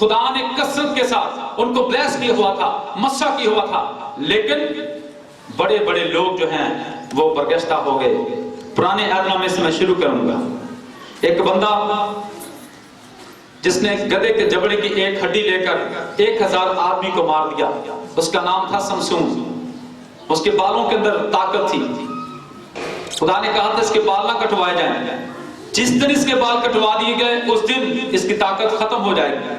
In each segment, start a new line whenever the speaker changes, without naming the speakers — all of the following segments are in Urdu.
خدا نے کثرت کے ساتھ ان کو بلیس کیا ہوا تھا، مسا کیا ہوا تھا، لیکن بڑے بڑے لوگ جو ہیں وہ برگشتہ ہو گئے۔ پرانے عہد نامے سے میں شروع کروں گا۔ ایک بندہ جس نے گدھے کے جبڑے کی ایک ہڈی لے کر 1000 آدمی کو مار دیا، اس کا نام تھا سمسون۔ اس کے بالوں کے اندر طاقت تھی۔ خدا نے کہا تھا اس کے بال نہ کٹوائے جائیں، جس دن اس کے بال کٹوا دیے گئے اس دن اس کی طاقت ختم ہو جائے گی۔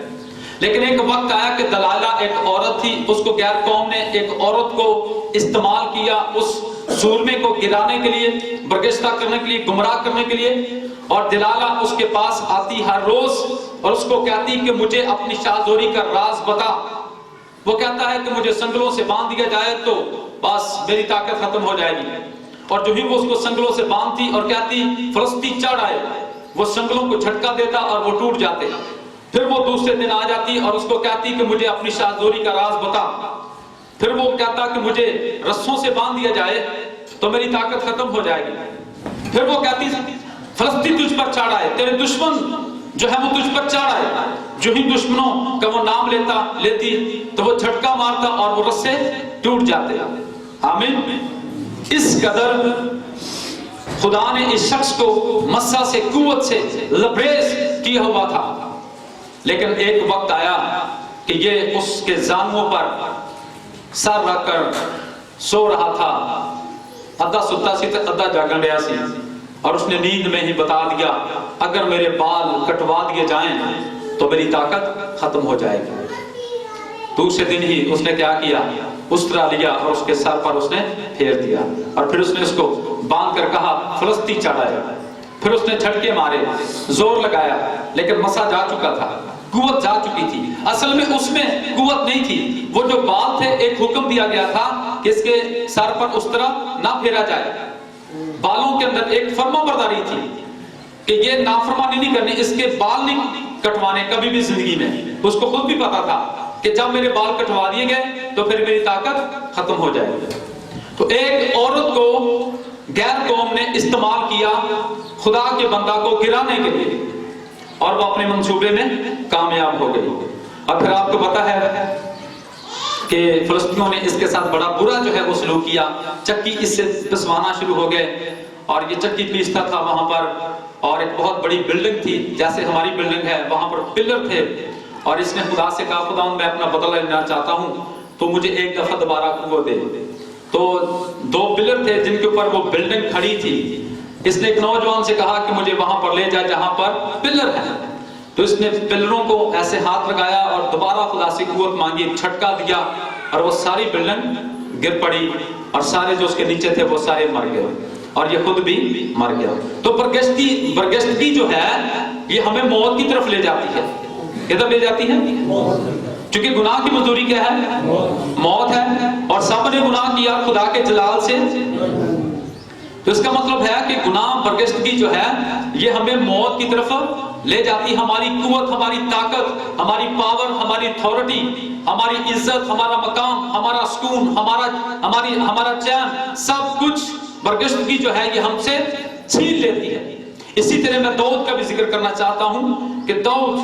لیکن ایک وقت آیا کہ دلائلہ ایک عورت تھی، اس کو غیر قوم نے ایک عورت کو استعمال کیا اس سورمے کو گرانے کے لیے، برگشتہ کرنے کے لیے، گمراہ کرنے کے لیے۔ اور دلالہ اس کے پاس آتی ہر روز اور اس کو کہتی کہ مجھے اپنی شاہزوری کا راز بتا۔ وہ کہتا ہے کہ مجھے سنگلوں سے باندھ دیا جائے تو بس میری طاقت ختم ہو جائے گی۔ اور جو ہی وہ اس کو سنگلوں سے باندھتی اور کہتی فلسطی چڑھ آئے، وہ سنگلوں کو جھٹکا دیتا اور وہ ٹوٹ جاتے۔ پھر وہ دوسرے دن آ جاتی اور اس کو کہتی کہ مجھے اپنی شاہزوری کا راز بتا۔ پھر وہ کہتا کہ مجھے رسوں سے باندھ دیا جائے تو میری طاقت ختم ہو جائے گی۔ پھر وہ کہتی فلسطی تجھ پر چڑھ آئے، تیرے دشمن جو ہے وہ تجھ پر چڑھ آئے۔ جو ہی دشمنوں کا وہ نام لیتی تو وہ جھٹکا مارتا اور وہ رسے ٹوٹ جاتے۔ آمین۔ اس قدر خدا نے اس شخص کو مسا سے، قوت سے لبریز کیا ہوا تھا۔ لیکن ایک وقت آیا کہ یہ اس کے زانووں پر سر رکھ کر سو رہا تھا، ادھا ستا سی ادھا جاگن رہا سی، اور اس نے نیند میں ہی بتا دیا اگر میرے بال کٹوا دیے جائیں تو میری طاقت ختم ہو جائے گی۔ دوسرے دن ہی اس نے کیا کیا، استرا لیا اور اس کے سر پر اس نے پھیر دیا، اور پھر اس نے اس کو باندھ کر کہا فلسطی چڑھائے۔ پھر اس نے جھٹکے مارے، زور لگایا، لیکن مسا جا چکا تھا، قوت جا چکی تھی۔ اصل میں اس میں قوت نہیں تھی، وہ جو بال تھے ایک حکم دیا گیا تھا کہ اس کے سر پر استرا نہ پھیرا جائے۔ بالوں کے اندر ایک فرما برداری تھی کہ یہ نافرمانی نہیں کرنی، اس کے بال نہیں کٹوانے کبھی بھی زندگی میں۔ اس کو خود بھی پتا تھا کہ جب میرے بال کٹوا دیے گئے تو پھر میری طاقت ختم ہو جائے گی۔ تو ایک عورت کو غیر قوم نے استعمال کیا خدا کے بندہ کو گرانے کے لیے، اور وہ اپنے منصوبے میں کامیاب ہو گئی۔ اور پھر آپ کو پتا ہے کہ فلسطینیوں نے اس کے ساتھ بڑا برا جو ہے وہ سلوک کیا، چکی اس سے پسوانا شروع ہو گئے، اور یہ چکی پیستا تھا وہاں پر، اور ایک بہت بڑی بلڈنگ تھی جیسے ہماری بلڈنگ ہے، وہاں پر پلر تھے، اور اس نے خدا سے کہا خدا میں اپنا بدلہ لینا چاہتا ہوں تو مجھے ایک دفعہ دوبارہ قوت دے۔ تو 2 پلر تھے جن کے اوپر وہ بلڈنگ کھڑی تھی۔ اس نے ایک نوجوان سے کہا کہ مجھے وہاں پر لے جا جہاں پر پلر ہے۔ تو اس نے پلروں کو ایسے ہاتھ لگایا اور دوبارہ خدا سے قوت مانگی، جھٹکا دیا، اور وہ ساری بلڈنگ گر پڑی، اور سارے جو اس کے نیچے تھے وہ سارے مر گئے، اور یہ خود بھی مر گیا۔ تو برگشتگی جو ہے یہ ہمیں موت کی طرف لے جاتی ہے۔ کدھر لے جاتی ہے؟ چونکہ گناہ کی مزدوری کیا ہے؟ موت ہے، اور سب نے گناہ کیا خدا کے جلال سے۔ تو اس کا مطلب ہے کہ گناہ برگشتگی جو ہے یہ ہمیں موت کی طرف لے جاتی۔ ہماری قوت، ہماری طاقت، ہماری پاور، ہماری اتھارٹی، ہماری عزت، ہمارا مقام، ہمارا سکون، ہمارا چین، سب کچھ برگشتگی جو ہے یہ ہم سے چھین لیتی ہے۔ اسی طرح میں داؤد کا بھی ذکر کرنا چاہتا ہوں کہ داؤد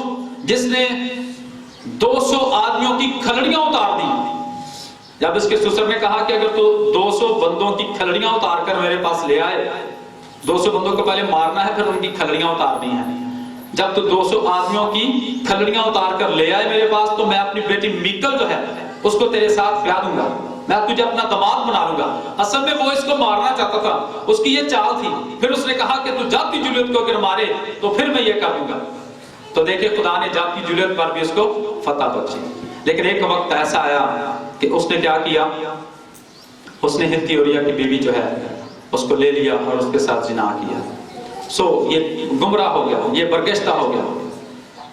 جس نے 200 آدمیوں کی کھلڑیاں اتار دی، جب اس کے سسر نے کہا کہ اگر تو 200 بندوں کی کھلڑیاں اتار کر میرے پاس لے آئے، 200 بندوں کو پہلے مارنا ہے پھر ان کی کھلڑیاں اتارنی ہیں، جب تو 200 آدمیوں کی کھلڑیاں اتار کر لے آئے میرے پاس تو میں اپنی بیٹی میکل جو ہے اس کو تیرے ساتھ بیاہ دوں گا، میں تجھے اپنا داماد بنا لوں گا۔ اصل میں وہ اس کو مارنا چاہتا تھا، اس کی یہ چال تھی۔ پھر اس نے کہا کہ تو جاتی جولیت کو اگر مارے تو پھر میں یہ کر دوں گا۔ تو دیکھیں خدا نے جاتی جولیت پر بھی اس کو فتح بخشی۔ لیکن ایک وقت ایسا آیا کہ اس نے کیا کیا، اس نے ہتی اوریا کی بیوی جو ہے اس کو لے لیا اور اس کے ساتھ زنا کیا۔ یہ گمراہ ہو گیا، یہ برگشتہ ہو گیا،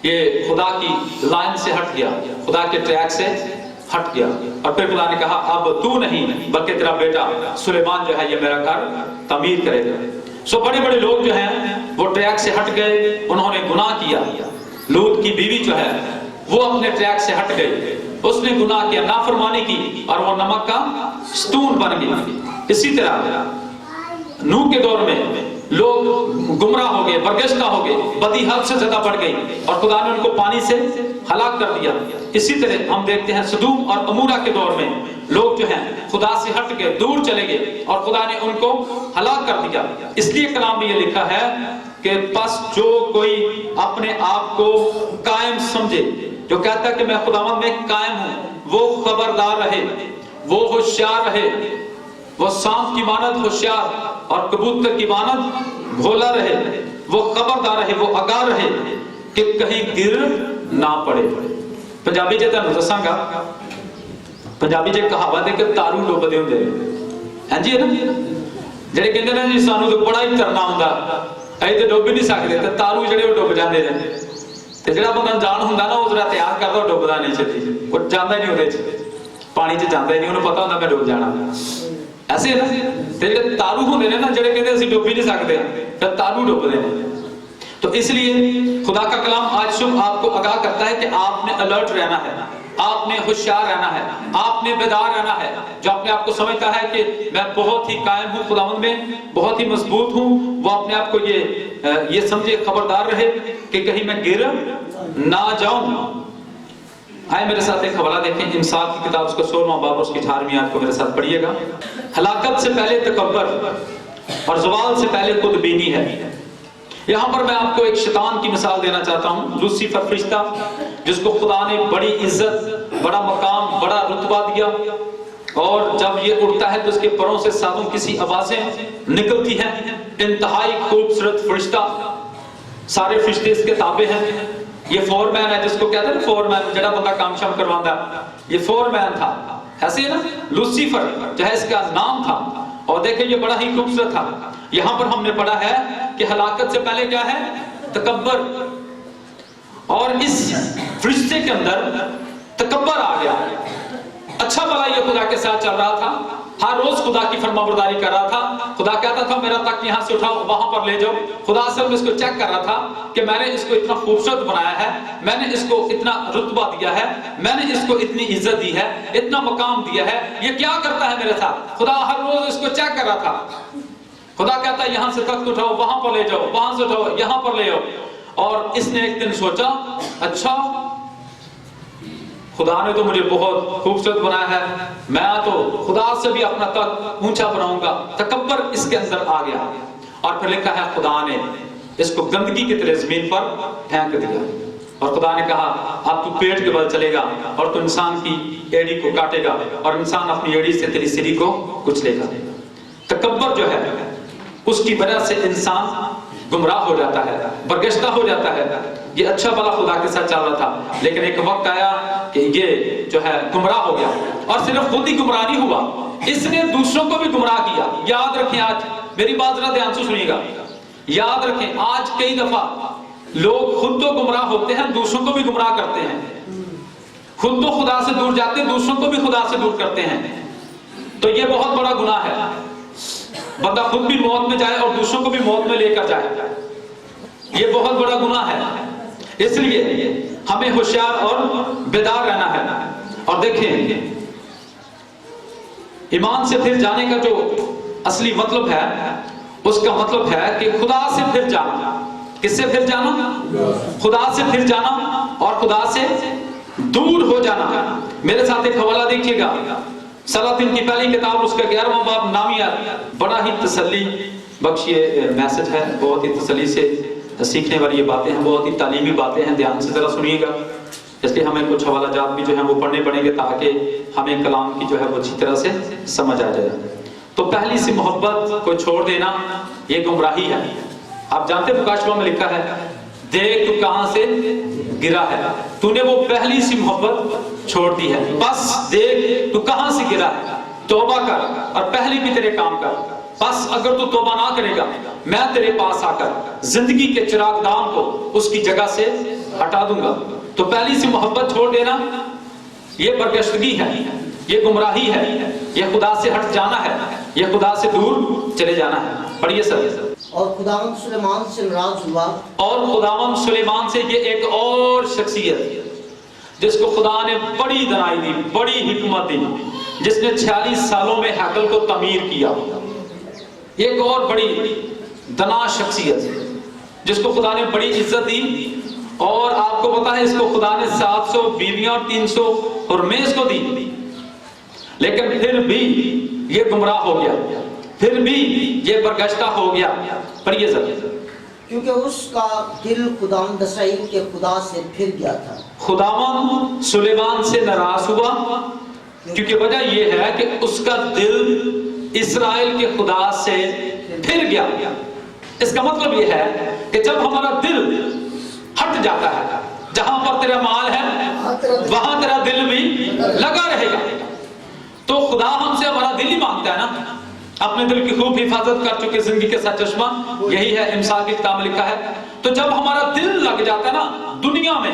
یہ خدا کی لائن سے ہٹ گیا، خدا کے ٹریک سے ہٹ گیا۔ اور پھر خدا نے کہا اب تو نہیں بلکہ تیرا بیٹا سلیمان جو ہے یہ میرا گھر تعمیر کرے گا۔ بڑے بڑے لوگ جو ہیں وہ ٹریک سے ہٹ گئے، انہوں نے گناہ کیا۔ لوط کی بیوی جو ہے وہ اپنے ٹریک سے ہٹ گئی، اس نے گناہ کیا، نافرمانی کی، اور وہ نمک کا ستون بن گئی۔ اسی طرح نوح کے دور میں لوگ گمراہ ہو گئے، برگشتہ ہو گئے، بدی حد سے زیادہ بڑھ گئی اور خدا نے ان کو پانی سے ہلاک کر دیا۔ اسی طرح ہم دیکھتے ہیں سدوم اور عمورہ کے دور میں لوگ جو ہیں خدا سے ہٹ گئے، دور چلے گئے اور خدا نے ان کو ہلاک کر دیا۔ اس لیے کلام میں یہ لکھا ہے کہ پس جو کوئی اپنے آپ کو قائم سمجھے، جو کہتا ہے کہ میں خداوند میں قائم ہوں، وہ خبردار رہے، وہ ہوشیار رہے، وہ سانپ کی مانند ہوشیار اور کبوتر کی مانند بھولا رہے، وہ خبردار رہے، وہ آگاہ رہے کہ کہیں گر نہ پڑے۔ پنجابی جے تانوں دساں گا، پنجابی جے کہاوت ہے کہ تارو ڈوبدے ہوندے نے، ہاں جی ہے نا، جڑے کہندے نے جی سانوں تو بڑا ہی ترنا ہوندا، اے تے ڈوب نہیں سکدے، تے تارو جڑے وہ ڈوب جاندے نے، تے جڑا بندہ جان ہوندا نا وہ ذرا تیار کردا وہ ڈوبدا نہیں چھتی، وہ جاندا ہی نہیں اودے وچ، پانی چ جاندا ہی نہیں، انہوں پتہ ہوندا میں ڈوب جانا۔ ایسے ہے نا، تے جڑے تارو ہوندے نے نا جڑے کہندے اسی ڈوب ہی نہیں سکدے، تے تارو ڈوبدے نے۔ تو اس لیے خدا کا کلام آج صبح آپ کو آگاہ کرتا ہے کہ آپ نے الرٹ رہنا ہے، آپ نے ہوشیار رہنا ہے، آپ نے بیدار رہنا ہے۔ جو اپنے آپ کو سمجھتا ہے کہ میں بہت ہی قائم ہوں خداوند میں، بہت ہی مضبوط ہوں، وہ اپنے آپ کو یہ سمجھے، خبردار رہے کہ کہیں میں گر نہ جاؤں۔ آئے میرے ساتھ ایک حوالہ دیکھیں، انصاف کی کتاب اس کو 16واں باب اس کی 18ویں آیت کو میرے ساتھ پڑھیے گا۔ ہلاکت سے پہلے تکبر اور زوال سے پہلے خود بینی ہے۔ یہاں پر میں آپ کو ایک شیطان کی مثال دینا چاہتا ہوں، لوسیفر فرشتہ، جس کو خدا نے بڑی عزت، بڑا مقام، بڑا رتبہ دیا، اور جب یہ اڑتا ہے تو اس کے پروں سے سادوں کسی آوازیں نکلتی ہیں۔ انتہائی خوبصورت فرشتہ، سارے فرشتے اس کے تابع ہیں۔ یہ فور مین ہے جس کو کہتے ہیں فور مین، جڑا بندہ کام شام کرواتا ہے، یہ فور مین تھا۔ ایسے ہے نا، لوسیفر جو ہے اس کا نام تھا، اور دیکھیں یہ بڑا ہی خوبصورت تھا۔ یہاں پر ہم نے پڑھا ہے کہ ہلاکت سے پہلے کیا ہے؟ تکبر، اور اس فرشتے کے اندر تکبر آ گیا۔ اچھا بھلا یہ خدا کے ساتھ چل رہا تھا، ہر روز خدا کی فرمانبرداری کر رہا تھا، خدا کہتا تھا میرا تخت یہاں سے اٹھاؤ وہاں پر لے جاؤ، خدا اصل میں اس کو چیک کر رہا تھا کہ میں نے اس کو اتنا خوبصورت بنایا ہے، میں نے اس کو اتنا رتبہ دیا ہے، میں نے اس کو اتنی عزت دی ہے، اتنا مقام دیا ہے، یہ کیا کرتا ہے میرے ساتھ؟ خدا ہر روز اس کو چیک کر رہا تھا۔ خدا کہتا ہے یہاں سے تخت اٹھاؤ وہاں پر لے جاؤ، وہاں سے اٹھاؤ یہاں پر لے آؤ۔ اور اس نے ایک دن سوچا، اچھا خدا نے تو مجھے بہت خوبصورت بنایا ہے، میں تو خدا سے بھی اپنا تخت اونچا بناؤں گا۔ تکبر اس کے اندر آ گیا، اور پھر لکھا ہے خدا نے اس کو گندگی کی طرح زمین پر پھینک دیا، اور خدا نے کہا اب تو پیٹ کے بل چلے گا اور تو انسان کی ایڑی کو کاٹے گا، اور انسان اپنی ایڑی سے تیری سری کو کچلے گا۔ تکبر جو ہے اس کی وجہ سے انسان گمراہ ہو جاتا ہے، برگشتہ ہو جاتا ہے۔ یہ اچھا بھلا خدا کے ساتھ چل رہا تھا، لیکن ایک وقت آیا کہ یہ جو ہے گمراہ ہو گیا، اور صرف خود ہی گمراہ نہیں ہوا، اس نے دوسروں کو بھی گمراہ کیا۔ یاد رکھیں، آج میری بات ذرا دھیان سے سنیے گا، یاد رکھیں آج کئی دفعہ لوگ خود تو گمراہ ہوتے ہیں، دوسروں کو بھی گمراہ کرتے ہیں۔ خود تو خدا سے دور جاتے ہیں، دوسروں کو بھی خدا سے دور کرتے ہیں۔ تو یہ بہت بڑا گناہ ہے، بندہ خود بھی موت میں جائے اور دوسروں کو بھی موت میں لے کر جائے، یہ بہت بڑا گناہ ہے۔ اس لیے ہمیں ہوشیار اور بیدار رہنا ہے۔ اور دیکھیں، ایمان سے پھر جانے کا جو اصلی مطلب ہے، اس کا مطلب ہے کہ خدا سے پھر جانا۔ کس سے پھر جانا؟ خدا سے پھر جانا اور خدا سے دور ہو جانا۔ میرے ساتھ ایک حوالہ دیکھیے گا، سلاطین کی پہلی کتاب اس کا 11واں باب، نامیہ، بڑا ہی تسلی بخش یہ میسج ہے، بہت ہی تسلی سے سیکھنے والی یہ باتیں ہیں، بہت ہی تعلیمی باتیں ہیں، دھیان سے ذرا سنیے گا۔ اس لیے ہمیں کچھ حوالہ جات بھی جو ہیں وہ پڑھنے پڑیں گے تاکہ ہمیں کلام کی جو ہے وہ اچھی طرح سے سمجھ آ جائے۔ تو پہلی سی محبت کو چھوڑ دینا یہ گمراہی ہے۔ آپ جانتے ہیں مکاشفہ میں لکھا ہے، دیکھ تو کہاں سے گرا ہے، تو نے وہ پہلی سی محبت چھوڑ دی ہے، بس دیکھ تو کہاں سے گرا ہے، توبہ کر اور پہلے بھی تیرے کام کر، بس اگر تو توبہ نہ کرے گا میں تیرے پاس آ کر زندگی کے چراغ دان کو اس کی جگہ سے ہٹا دوں گا۔ تو پہلی سی محبت چھوڑ دینا یہ برگشتگی ہے، یہ گمراہی ہے، یہ خدا سے ہٹ جانا ہے، یہ خدا سے دور چلے جانا ہے۔ پڑھیے سر۔
اور خداوند سلیمان سے ناراض ہوا،
اور خداوند سلیمان سے، یہ ایک اور شخصیت جس کو خدا نے بڑی دنائی دی، بڑی حکمت دی، جس نے 46 سالوں میں ہیکل کو تعمیر کیا۔ ایک اور بڑی دنا شخصیت جس کو خدا نے بڑی عزت دی، اور آپ کو پتا ہے اس کو خدا نے 700 بیویاں اور 300 حرمیں اس کو دی، لیکن پھر بھی یہ گمراہ ہو گیا، پھر بھی یہ برگشتہ ہو گیا۔ پڑھیے ذرا۔
کیونکہ اس کا دل خداوند اسرائیل کے خدا سے پھر گیا تھا۔
خداوند سلیمان سے ناراض ہوا کیونکہ وجہ یہ ہے کہ اس کا دل اسرائیل کے خدا سے پھر گیا۔ اس کا مطلب یہ ہے کہ جب ہمارا دل ہٹ جاتا ہے، جہاں پر تیرا مال ہے وہاں تیرا دل بھی لگا رہے گا۔ تو خدا ہم سے ہمارا دل ہی مانگتا ہے نا، اپنے دل کی خوب حفاظت کر چکے زندگی کے ساتھ چشمہ، یہی ہے امثال کی کتاب میں لکھا ہے۔ تو جب ہمارا دل لگ جاتا ہے نا دنیا میں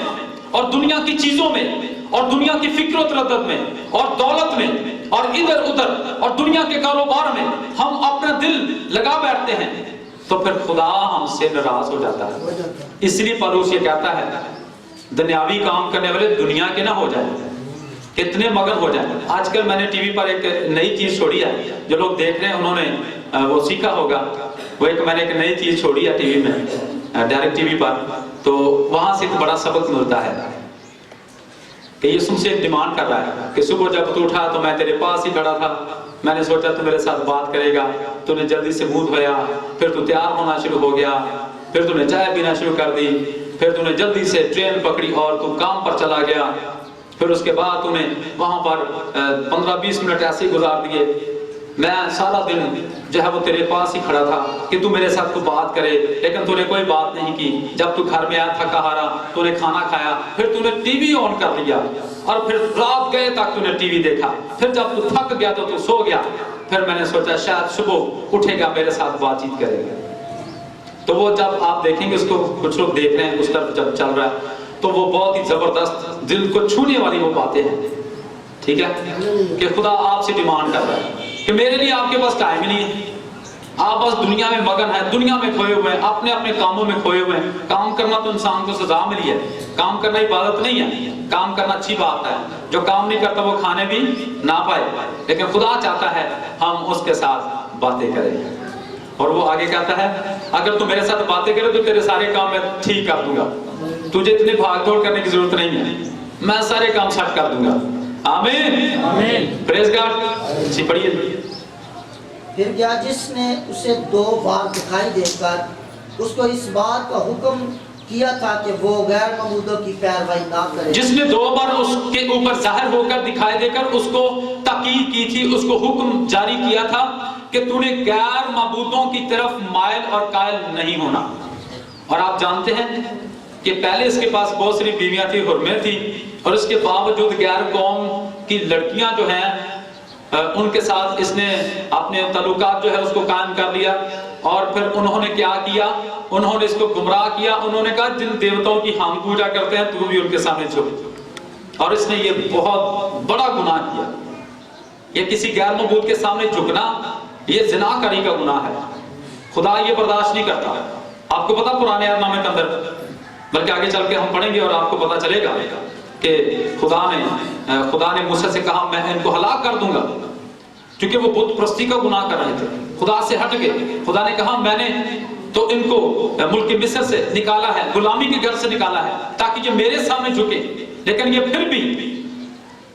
اور دنیا کی چیزوں میں اور دنیا کی فکر و تردد میں اور دولت میں اور ادھر ادھر اور دنیا کے کاروبار میں ہم اپنا دل لگا بیٹھتے ہیں، تو پھر خدا ہم سے ناراض ہو جاتا ہے۔ اس لیے پولس یہ کہتا ہے دنیاوی کام کرنے والے دنیا کے نہ ہو جائیں، اتنے مگن ہو جائیں۔ آج کل میں نے ٹی وی پر ایک نئی چیز چھوڑی ہے، جو لوگ دیکھ رہے ہیں انہوں نے وہ سیکھا ہوگا، وہ میں نے ایک نئی چیز چھوڑی ہے ٹی وی میں، ڈائریکٹ ٹی وی پر، تو وہاں سے ایک بڑا سبق ملتا ہے کہ یسوع سے ایک ڈیمانڈ کر رہا ہے کہ صبح جب تو اٹھا تو میں تیرے پاس ہی کھڑا تھا، میں نے سوچا تو میرے ساتھ بات کرے گا، تو نے جلدی سے منہ دھویا، پھر تو تیار ہونا شروع ہو گیا، پھر تو نے چائے پینا شروع کر دی، پھر تو نے جلدی سے ٹرین پکڑی اور تو کام پر چلا گیا، پھر اس کے بعد تو نے وہاں پر 15-20 منٹ ایسے ہی گزار دیے، میں سارا دن جو ہے وہ تیرے پاس ہی کھڑا تھا کہ تو میرے ساتھ کو بات کرے، لیکن تو نے کوئی بات نہیں کی۔ جب تو گھر میں آیا تھکا ہارا تو نے کھانا کھایا، پھر تو نے ٹی وی آن کر لیا اور پھر رات گئے تک تو نے ٹی وی دیکھا، پھر جب تو تھک گیا تو سو گیا، پھر میں نے سوچا شاید صبح اٹھے گا میرے ساتھ بات چیت کرے گا۔ تو وہ جب آپ دیکھیں گے اس کو، کچھ لوگ دیکھ رہے ہیں اس طرف جب چل رہا ہے، تو وہ بہت ہی زبردست دل کو چھونے والی وہ باتیں ہیں، ٹھیک ہے، کہ خدا آپ سے ڈیمانڈ کر رہا ہے کہ میرے لیے آپ کے پاس ٹائم ہی نہیں ہے، آپ بس دنیا میں مگن ہیں، دنیا میں کھوئے ہوئے ہیں، اپنے اپنے کاموں میں کھوئے ہوئے ہیں۔ کام کرنا تو انسان کو سزا ملی ہے، کام کرنا عبادت نہیں ہے، کام کرنا اچھی بات ہے، جو کام نہیں کرتا وہ کھانے بھی نہ پائے، لیکن خدا چاہتا ہے ہم اس کے ساتھ باتیں کریں، اور وہ آگے کہتا ہے اگر تو میرے ساتھ باتیں کرے تو تیرے سارے کام میں ٹھیک کر دوں گا، تجھے اتنی بھاگ دوڑ کرنے کی ضرورت نہیں ہے، میں سارے کام سیٹ کر دوں گا۔ آمین، آمین، پریز گاڈ۔ جی پڑھیے۔
پھر گیا جس نے اسے 2 بار دکھائی دے کر اس کو اس بات کا حکم کیا تھا کہ وہ غیر معبودوں کی پیروی نہ کرے،
جس نے 2 بار اس کے اوپر ظاہر ہو کر دکھائی دے کر اس کو تاکید کی تھی، اس کو حکم جاری کیا تھا کہ تو نے غیر معبودوں کی طرف مائل اور قائل نہیں ہونا۔ اور آپ جانتے ہیں کہ پہلے اس کے پاس بہت ساری بیویاں تھی، حرمیں تھی، اور اس کے باوجود غیر قوم کی لڑکیاں جو ہیں ان کے ساتھ اس نے اپنے تعلقات جو ہے اس کو قائم کر لیا، اور پھر انہوں نے کیا کیا، انہوں نے اس کو گمراہ کیا، انہوں نے کہا جن دیوتاؤں کی ہم پوجا کرتے ہیں تو بھی ان کے سامنے جھک، اور اس نے یہ بہت بڑا گناہ کیا۔ یہ کسی غیر معبود کے سامنے جھکنا یہ زنا کاری کا گناہ ہے، خدا یہ برداشت نہیں کرتا۔ آپ کو پتا پرانے عہد نامے کے اندر، بلکہ آگے چل کے ہم پڑھیں گے اور آپ کو پتا چلے گا کہ خدا نے موسیٰ سے کہا میں ان کو ہلاک کر دوں گا، کیونکہ وہ بت پرستی کا گناہ کر رہے تھے، خدا سے ہٹ گئے۔ خدا نے کہا میں نے تو ان کو ملک مصر سے نکالا ہے، غلامی کے گھر سے نکالا ہے تاکہ یہ میرے سامنے جھکے، لیکن یہ پھر بھی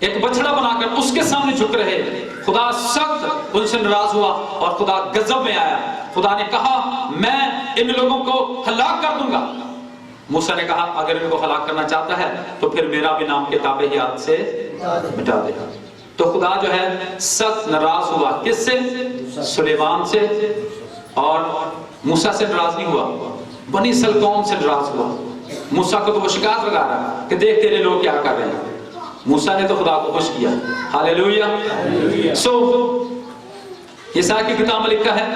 ایک بچڑا بنا کر اس کے سامنے جھک رہے۔ خدا سخت ان سے ناراض ہوا اور خدا غضب میں آیا۔ خدا نے کہا میں ان لوگوں کو ہلاک کر دوں گا۔ موسیٰ نے کہا اگر ان کو ہلاک کرنا چاہتا ہے تو پھر میرا بھی نام کتاب حیات سے مٹا دے۔ تو خدا جو ہے سخت ناراض ہوا، کس سے؟ سلیمان سے، اور موسیٰ سے ناراض نہیں ہوا، بنی اسرائیل قوم سے ناراض ہوا۔ موسیٰ کو تو وہ شکایت لگا رہا کہ دیکھ تیرے لوگ کیا کر رہے ہیں۔ موسیٰ نے تو خدا کو خوش کیا۔ ہاللیلویہ۔ یسایا کی کتاب میں لکھا ہے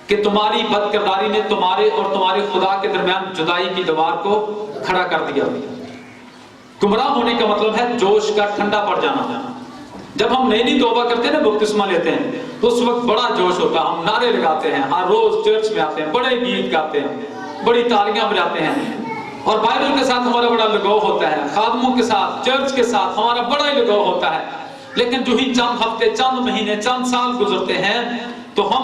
کہ تمہاری بد کرداری نے تمہارے اور تمہارے خدا کے درمیان جدائی کی دیوار کو کھڑا کر دیا۔ گمراہ ہونے کا مطلب ہے جوش کا ٹھنڈا پڑ جانا۔ جب ہم نئی توبہ کرتے ہیں نا، بپتسمہ لیتے ہیں، تو اس وقت بڑا جوش ہوتا ہے، ہم نعرے لگاتے ہیں، ہر روز چرچ میں آتے ہیں، بڑے گیت گاتے ہیں، بڑی تالیاں بجاتے ہیں، اور بائبل کے ساتھ ہمارا بڑا لگاؤ ہوتا ہے، خادموں کے ساتھ، چرچ کے ساتھ ہمارا بڑا ہی لگاؤ ہوتا ہے۔ لیکن جو ہی چند ہفتے، چند مہینے، چند سال گزرتے ہیں تو ہم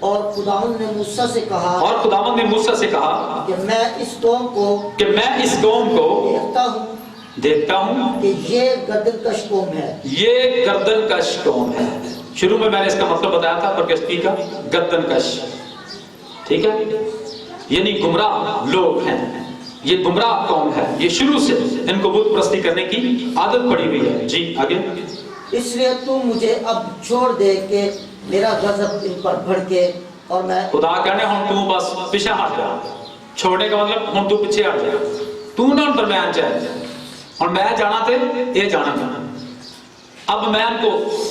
اور خداوند نے موسیٰ سے کہا
اور خداوند نے موسیٰ سے کہا
کہ میں اس قوم کو
دیکھتا ہوں
کہ یہ گردن کش قوم ہے.
یہ گردن کش قوم ہے. شروع میں نے اس کا مطلب بتایا تھا پرگشتی کا، گردن کش، ٹھیک ہے، یعنی گمراہ لوگ ہیں، یہ گمراہ قوم ہے، یہ شروع سے ان کو بت پرستی کرنے کی عادت پڑی ہوئی ہے. جی آگے.
اس لیے تو مجھے اب چھوڑ دے کہ میرا غضب ان پر بھڑکے اور میں
خدا کہنے ہن تو بس پیچھے ہٹ جا. چھوڑنے کا مطلب ہن تو پیچھے ہٹ جا، تو نہ ان پر میں چاہے اور میں جانا تے یہ جانا تھا. اب میں ان کو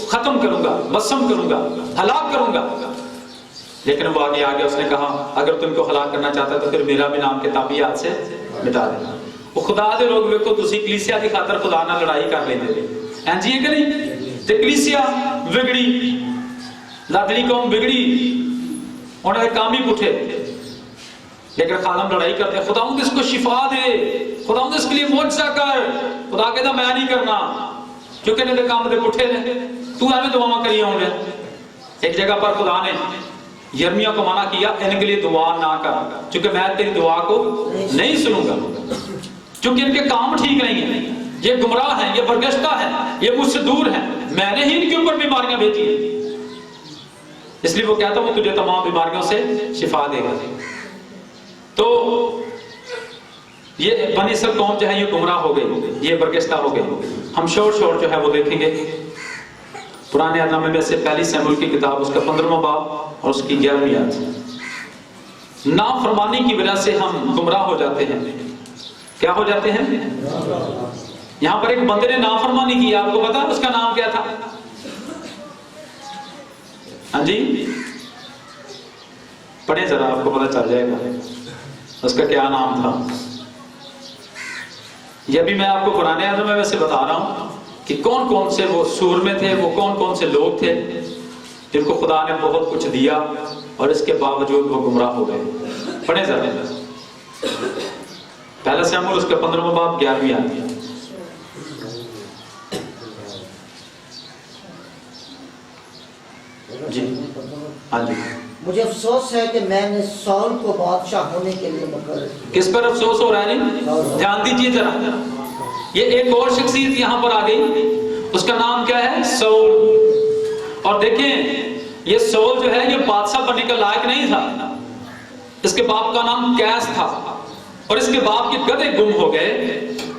ختم کروں گا، مسم کروں گا، ہلاک کروں گا. لیکن وہ آگے اس نے کہا اگر تم کو ہلاک کرنا چاہتا تو پھر میرا بھی نام کتابیات سے مٹا دینا. وہ خدا دے لوگ ویکھو تسی کلیسیا دی خاطر خدا نال لڑائی کر لیندے ہیں جی کہ نہیں؟ تے کلیسیا بگڑی، لادری قوم بگڑی، انہوں نے کام ہی پوچھے. لیکن خادم لڑائی کرتے ہیں خداوند اس کو شفا دے، خداوند اس کے لیے معجزہ کر. خدا کہتا میں نہیں کرنا کیونکہ انہیں دے کام دے پٹھے نے، تو ہمیں دعا کری ہوں گے. ایک جگہ پر خدا نے یرمیہ کو منع کیا ان کے لیے دعا نہ کر چونکہ میں تیری دعا کو نہیں سنوں گا، چونکہ ان کے کام ٹھیک نہیں ہیں، یہ گمراہ ہیں، یہ برگشتہ ہیں، یہ مجھ سے دور ہیں، میں نے ہی ان کے اوپر بیماریاں بھیجی ہیں. اس لیے وہ کہتا ہوں تجھے تمام بیماریوں سے شفا دے گا. تو یہ بنی اسرائیل قوم جو ہے یہ گمراہ ہو گئی، یہ برگشتہ ہو گئی. ہم شور جو ہے وہ دیکھیں گے پرانے عہد نامے میں سے پہلی سیموئیل کی کتاب اس کا 15واں باب اور اس کی 11ویں آیت. نافرمانی کی وجہ سے ہم گمراہ ہو جاتے ہیں. کیا ہو جاتے ہیں؟ یہاں پر ایک بندے نے نافرمانی کی، آپ کو پتا اس کا نام کیا تھا؟ ہاں جی پڑھیں ذرا، آپ کو پتا چل جائے گا اس کا کیا نام تھا. یہ بھی میں آپ کو پرانے عہد میں ویسے بتا رہا ہوں کہ کون کون سے وہ سور میں تھے، وہ کون کون سے لوگ تھے جن کو خدا نے بہت کچھ دیا اور اس کے باوجود وہ گمراہ ہو گئے. پڑھیں ذرا پہلا سیموئیل اس کا 15واں باب 11ویں آیت. جی ہاں جی.
مجھے افسوس ہے کہ میں نے سول کو بادشاہ ہونے کے لیے مقرر کیا.
کس پر افسوس ہو رہا ہے؟ نہیں دھیان دیجیے ذرا. یہ ایک اور شخصیت یہاں پر آ گئی، اس کا نام کیا ہے؟ سول. اور دیکھیں یہ سول جو ہے یہ بادشاہ بننے کا لائق نہیں تھا. اس کے باپ کا نام قیس تھا اور اس کے باپ کے گدھے گم ہو گئے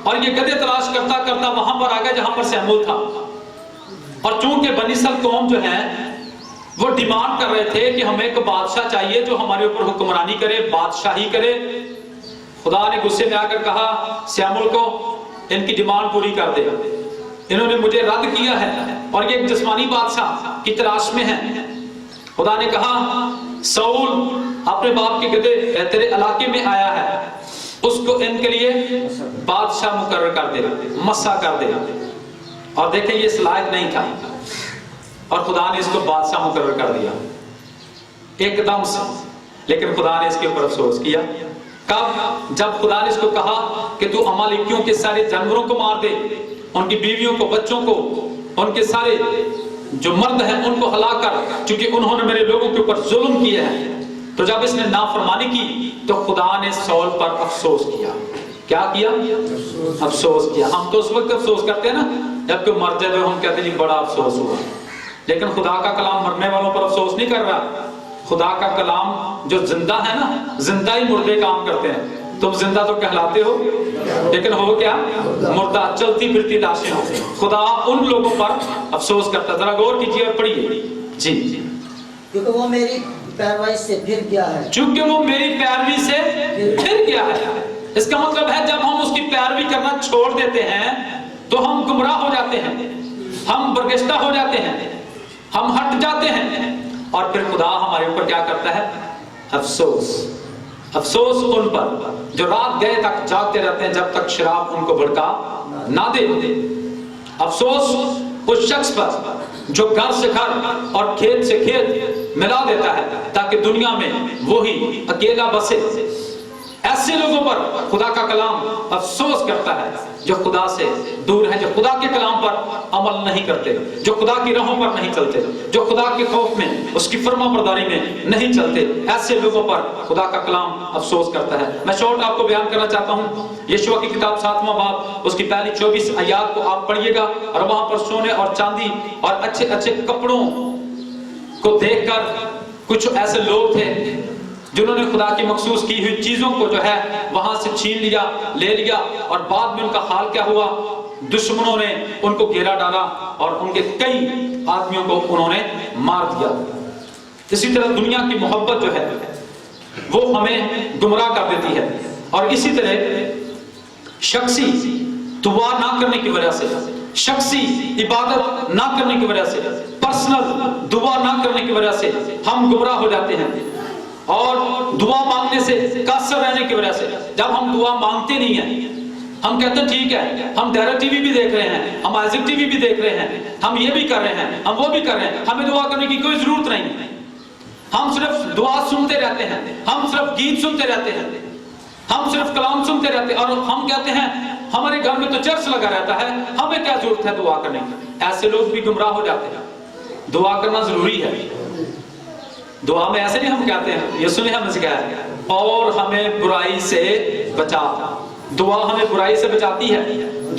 اور یہ گدھے تلاش کرتا کرتا وہاں پر آ گیا جہاں پر سیموئیل تھا. اور چونکہ بنی اسرائیل قوم جو ہے وہ ڈیمانڈ کر رہے تھے کہ ہمیں ایک بادشاہ چاہیے جو ہمارے اوپر حکمرانی کرے، بادشاہی کرے. خدا نے غصے میں آ کر کہا سیموئیل کو ان کی ڈیمانڈ پوری کر دے. انہوں نے مجھے رد کیا ہے اور یہ ایک جسمانی بادشاہ کی تلاش میں ہیں. خدا نے کہا سول اپنے باپ کے گدھے تیرے علاقے میں آیا ہے، اس کو ان کے لیے بادشاہ مقرر کر دے، مسا کر دے. اور دیکھیں یہ اس لائق نہیں تھا اور خدا نے اس کو بادشاہ مقرر کر دیا ایک دم سے. لیکن خدا نے اس کے اوپر افسوس کیا. کب؟ جب خدا نے اس کو کہا کہ تو عمالیکیوں کے سارے جانوروں کو مار دے، ان کی بیویوں کو، بچوں کو، ان کے سارے جو مرد ہیں ان کو ہلاک کر، چونکہ انہوں نے میرے لوگوں کے اوپر ظلم کیا ہے. تو جب اس نے نافرمانی کی تو خدا نے سول پر افسوس کیا. کیا کیا؟ افسوس کیا. ہم تو اس وقت افسوس کرتے ہیں نا جب کوئی مر جائے تو ہم کہتے ہیں بڑا افسوس ہوا. لیکن خدا کا کلام مرنے والوں پر افسوس نہیں کر رہا. خدا کا کلام جو زندہ ہے نا، زندہ ہی مردے کام کرتے ہیں. تم زندہ تو کہلاتے ہو لیکن ہو کیا؟ مردہ، چلتی پھرتی لاشیں ہو. خدا ان لوگوں پر افسوس کرتا. ذرا غور کیجیے اور پڑھیے. جی
کیونکہ وہ میری پیروی سے پھر گیا ہے.
چونکہ وہ میری پیروی سے پھر گیا ہے. اس کا مطلب ہے جب ہم اس کی پیروی کرنا چھوڑ دیتے ہیں تو ہم گمراہ ہو جاتے ہیں، ہم برگشتہ ہو جاتے ہیں، ہم ہٹ جاتے ہیں. اور پھر خدا ہمارے اوپر کیا کرتا ہے؟ افسوس. افسوس ان پر جو رات گئے تک جاگتے رہتے ہیں جب تک شراب ان کو بھڑکا نہ دے. افسوس اس شخص پر جو گھر سے گھر اور کھیت سے کھیت ملا دیتا ہے تاکہ دنیا میں وہی اکیلا بسے. ایسے لوگوں پر خدا کا کلام افسوس کرتا ہے جو خدا سے دور ہیں، جو خدا کے کلام پر عمل نہیں کرتے، جو خدا کی راہوں پر نہیں چلتے، جو خدا کے خوف میں، اس کی فرما برداری میں نہیں چلتے، ایسے لوگوں پر خدا کا کلام افسوس کرتا ہے۔ میں شارٹ آپ کو بیان کرنا چاہتا ہوں، یشوع کی کتاب 7واں باب اس کی پہلی 24 آیات کو آپ پڑھیے گا، اور وہاں پر سونے اور چاندی اور اچھے اچھے کپڑوں کو دیکھ کر کچھ ایسے لوگ تھے جنہوں نے خدا کی مخصوص کی ہوئی چیزوں کو جو ہے وہاں سے چھین لیا، لے لیا، اور بعد میں ان کا حال کیا ہوا؟ دشمنوں نے ان کو گھیرا ڈالا اور ان کے کئی آدمیوں کو انہوں نے مار دیا۔ اسی طرح دنیا کی محبت جو ہے وہ ہمیں گمراہ کر دیتی ہے، اور اسی طرح شخصی دعا نہ کرنے کی وجہ سے، شخصی عبادت نہ کرنے کی وجہ سے، پرسنل دعا نہ کرنے کی وجہ سے ہم گمراہ ہو جاتے ہیں، اور دعا مانگنے سے قاصر رہنے کی وجہ سے جب ہم دعا مانگتے نہیں ہیں، ہم کہتے ہیں ٹھیک ہے ہم ڈائریکٹ ٹی وی بھی دیکھ رہے ہیں، ہم آئزک ٹی وی بھی دیکھ رہے ہیں، ہم یہ بھی کر رہے ہیں، ہم وہ بھی کر رہے ہیں، ہمیں دعا کرنے کی کوئی ضرورت نہیں، ہم صرف دعا سنتے رہتے ہیں، ہم صرف گیت سنتے رہتے ہیں، ہم صرف کلام سنتے رہتے ہیں، اور ہم کہتے ہیں ہمارے گھر میں تو چرچ لگا رہتا ہے، ہمیں کیا ضرورت ہے دعا کرنے کی۔ ایسے لوگ بھی گمراہ ہو جاتے ہیں۔ دعا کرنا ضروری ہے۔ دعا میں ایسے نہیں ہم کہتے ہیں، یسوع نے ہمیں سکھایا ہے اور ہمیں برائی سے بچا۔ دعا ہمیں برائی سے بچاتی ہے،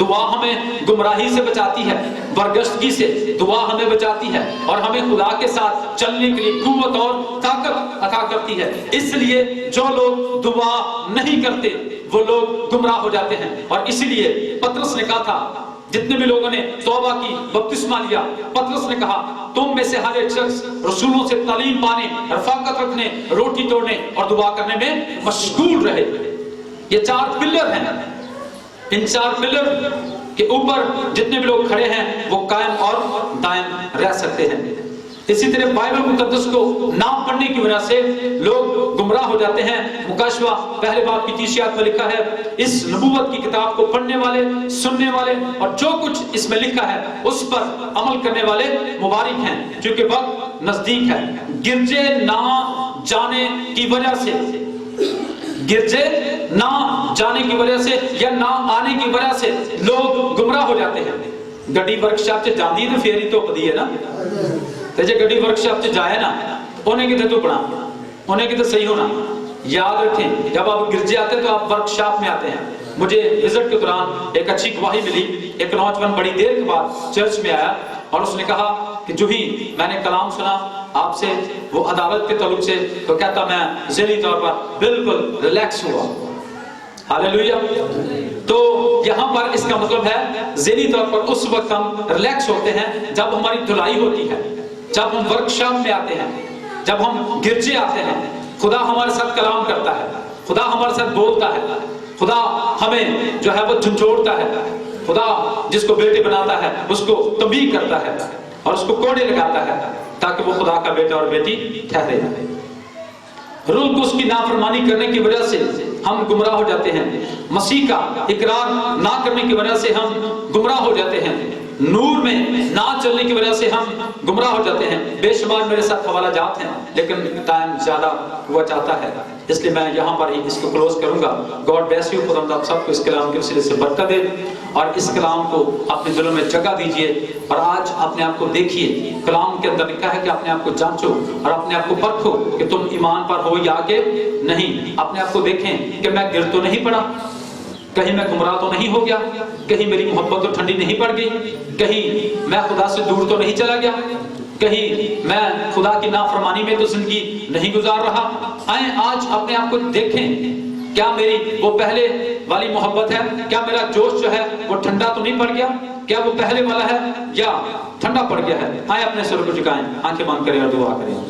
دعا ہمیں گمراہی سے بچاتی ہے، برگشتگی سے دعا ہمیں بچاتی ہے، اور ہمیں خدا کے ساتھ چلنے کے لیے قوت اور طاقت عطا کرتی ہے۔ اس لیے جو لوگ دعا نہیں کرتے وہ لوگ گمراہ ہو جاتے ہیں، اور اسی لیے پطرس نے کہا تھا، جتنے بھی لوگوں نے توبہ کی، بپتسمہ لیا، پطرس نے کہا تم میں سے ہر ایک شخص رسولوں سے تعلیم پانے، رفاقت رکھنے، روٹی توڑنے اور دعا کرنے میں مشغول رہے۔ یہ 4 پلر ہیں، ان 4 پلر کے اوپر جتنے بھی لوگ کھڑے ہیں وہ قائم اور دائم رہ سکتے ہیں۔ اسی طرح بائبل مقدس کو نہ پڑھنے کی وجہ سے لوگ گمراہ ہو جاتے ہیں۔ مکاشفہ پہلے باب کی 30 آیت میں لکھا ہے، اس نبوت کی کتاب کو پڑھنے والے، سننے والے اور جو کچھ اس میں لکھا ہے اس پر عمل کرنے والے مبارک ہیں، کیونکہ وقت نزدیک ہے۔ گرجے نہ جانے کی وجہ سے، گرجے نہ جانے کی وجہ سے یا نہ آنے کی وجہ سے لوگ گمراہ ہو جاتے ہیں۔ گڈی ورکشاپ سے جاندی تو فیری تو پدی ہے نا، جے گڈی ورکشاپ سے جائے نا انہیں کتے تو پڑھا، انہیں کتے صحیح ہونا۔ یاد رکھیں جب آپ گرجے آتے ہیں تو آپ ورکشاپ میں آتے ہیں۔ مجھے وزٹ کے دوران ایک اچھی گواہی ملی، ایک نوجوان بڑی دیر کے بعد چرچ میں آیا اور اس نے کہا کہ جو ہی میں نے کلام سنا آپ سے وہ عدالت کے تعلق سے، تو کہتا میں ذہنی طور پر بالکل ریلیکس ہوا۔ ہاللیلویہ۔ تو یہاں پر اس کا مطلب ہے ذہنی طور پر اس وقت ہم ریلیکس ہوتے ہیں جب ہماری دھلائی ہوتی ہے، جب ہم ورکشاپ میں آتے ہیں، جب ہم گرجے آتے ہیں۔ خدا ہمارے ساتھ کلام کرتا ہے، خدا ہمارے ساتھ بولتا ہے، خدا ہمیں جو ہے وہ جھنجھوڑتا ہے، خدا جس کو بیٹے بناتا ہے اس کو تنبیہ کرتا ہے اور اس کو کوڑے لگاتا ہے تاکہ وہ خدا کا بیٹا اور بیٹی ٹھہرے۔ روح القدس کی نافرمانی کرنے کی وجہ سے ہم گمراہ ہو جاتے ہیں، مسیح کا اقرار نہ کرنے کی وجہ سے ہم گمراہ ہو جاتے ہیں، نور میں نہ چلنے کی وجہ سے ہم گمراہ ہو جاتے ہیں۔ بے شمار میرے ساتھ حوالہ جات ہیں لیکن ٹائم زیادہ ہوا چاہتا ہے، اس لیے میں یہاں پر ہی اس کو کلوز کروں گا۔ گاڈ بلیس یو، خدا آپ سب کو اس کلام کے وسیلے سے برکت دے اور اس کلام کو اپنے دلوں میں جگہ دیجئے، اور آج اپنے آپ کو دیکھیے، کلام کے اندر لکھا ہے کہ اپنے آپ کو جانچو اور اپنے آپ کو پرکھو کہ تم ایمان پر ہو یا کہ نہیں۔ اپنے آپ کو دیکھیں کہ میں گر تو نہیں پڑا، کہیں میں گمراہ تو نہیں ہو گیا، کہیں میری محبت تو ٹھنڈی نہیں پڑ گئی، کہیں میں خدا سے دور تو نہیں چلا گیا، کہیں میں خدا کی نافرمانی میں تو زندگی نہیں گزار رہا۔ آئیں آج اپنے آپ کو دیکھیں، کیا میری وہ پہلے والی محبت ہے؟ کیا میرا جوش جو ہے وہ ٹھنڈا تو نہیں پڑ گیا؟ کیا وہ پہلے والا ہے یا ٹھنڈا پڑ گیا ہے؟ آئیں اپنے سر کو جھکائیں، آنکھیں بند کریں اور دعا کریں۔